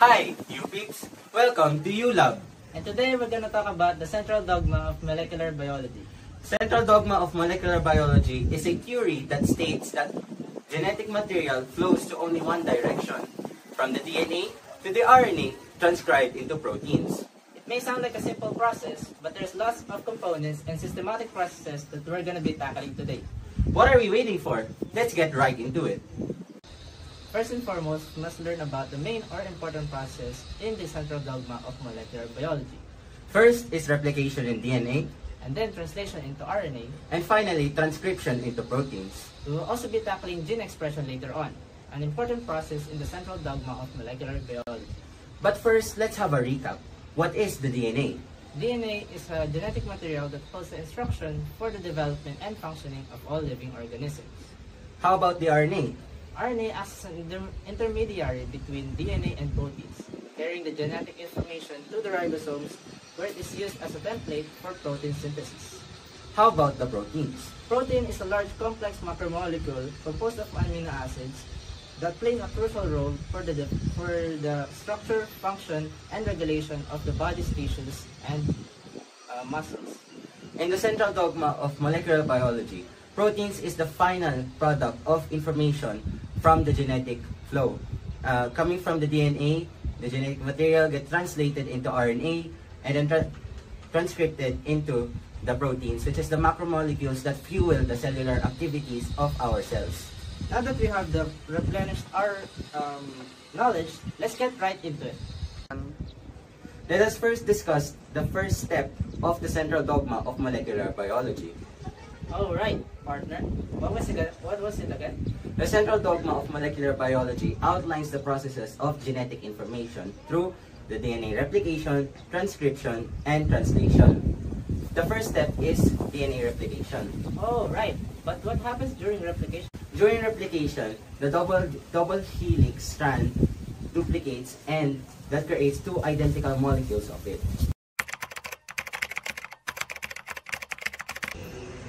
Hi, you peeps! Welcome to ULab. And today we're going to talk about the central dogma of molecular biology. Central dogma of molecular biology is a theory that states that genetic material flows to only one direction, from the DNA to the RNA transcribed into proteins. It may sound like a simple process, but there's lots of components and systematic processes that we're going to be tackling today. What are we waiting for? Let's get right into it. First and foremost, we must learn about the main or important process in the central dogma of molecular biology. First is replication in DNA, and then translation into RNA, and finally transcription into proteins. We will also be tackling gene expression later on, an important process in the central dogma of molecular biology. But first, let's have a recap. What is the DNA? DNA is a genetic material that holds the instruction for the development and functioning of all living organisms. How about the RNA? RNA acts as an intermediary between DNA and proteins, carrying the genetic information to the ribosomes, where it is used as a template for protein synthesis. How about the proteins? Protein is a large complex macromolecule composed of amino acids that play a crucial role for the structure, function, and regulation of the body's tissues and muscles. In the central dogma of molecular biology, proteins is the final product of information from the genetic flow. Coming from the DNA, the genetic material gets translated into RNA and then transcripted into the proteins, which is the macromolecules that fuel the cellular activities of our cells. Now that we have replenished our knowledge, let's get right into it. Let us first discuss the first step of the central dogma of molecular biology. All right, partner. What was it again? The central dogma of molecular biology outlines the processes of genetic information through the DNA replication, transcription, and translation. The first step is DNA replication. Oh, right. But what happens during replication? During replication, the double helix strand duplicates and that creates two identical molecules of it.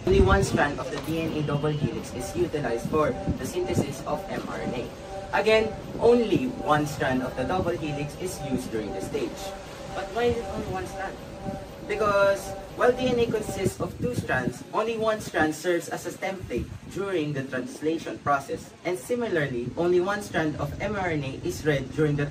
Only one strand of the DNA double helix is utilized for the synthesis of mRNA. Again, only one strand of the double helix is used during this stage. But why is it only one strand? Because while DNA consists of two strands, only one strand serves as a template during the translation process, and similarly, only one strand of mRNA is read during the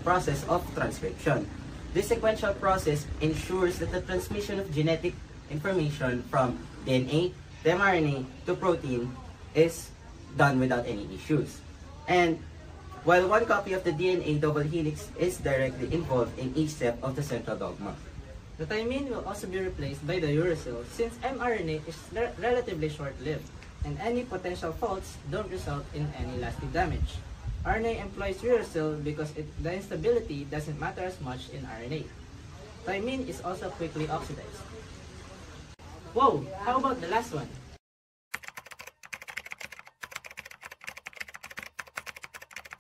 process of transcription. This sequential process ensures that the transmission of genetic information from DNA to mRNA to protein is done without any issues. And while one copy of the DNA double helix is directly involved in each step of the central dogma. The thymine will also be replaced by the uracil since mRNA is relatively short-lived, and any potential faults don't result in any lasting damage. RNA employs uracil because the instability doesn't matter as much in RNA. Thymine is also quickly oxidized. Whoa! How about the last one?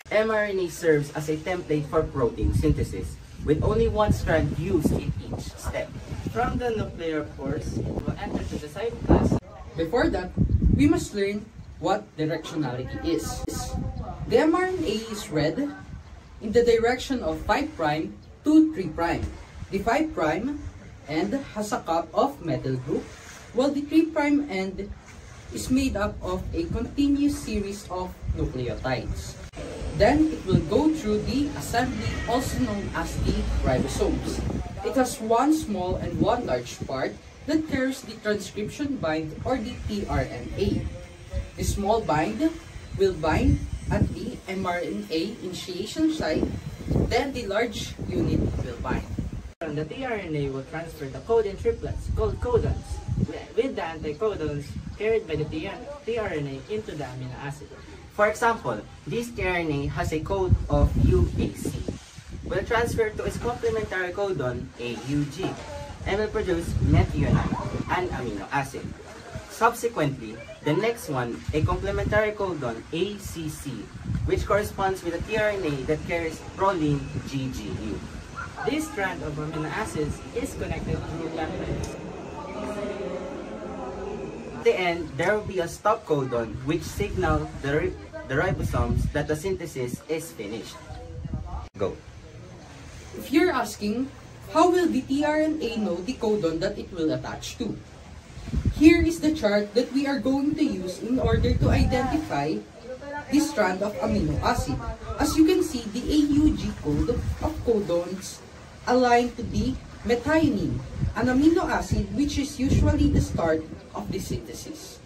mRNA serves as a template for protein synthesis, with only one strand used in each step. From the nuclear pores, it will enter to the cytoplasm. Before that, we must learn what directionality is. The mRNA is read in the direction of 5' to 3'. The 5' end has a cup of methyl group, while the 3' end is made up of a continuous series of nucleotides. Then it will go through the assembly, also known as the ribosomes. It has one small and one large part that carries the transcription bind or the tRNA. The small bind will bind at the mRNA initiation site, then the large unit will bind. And the tRNA will transfer the codon triplets, called codons, with the anticodons carried by the tRNA into the amino acid. For example, this tRNA has a code of UAC, will transfer to its complementary codon AUG, and will produce methionine, an amino acid. Subsequently, the next one, a complementary codon ACC, which corresponds with a tRNA that carries proline GGU. This strand of amino acids is connected through peptides. At the end, there will be a stop codon which signals the ribosomes that the synthesis is finished. Go. If you're asking, how will the tRNA know the codon that it will attach to? Here is the chart that we are going to use in order to identify this strand of amino acid. As you can see, the AUG code of codons align to the methionine, an amino acid which is usually the start of the synthesis.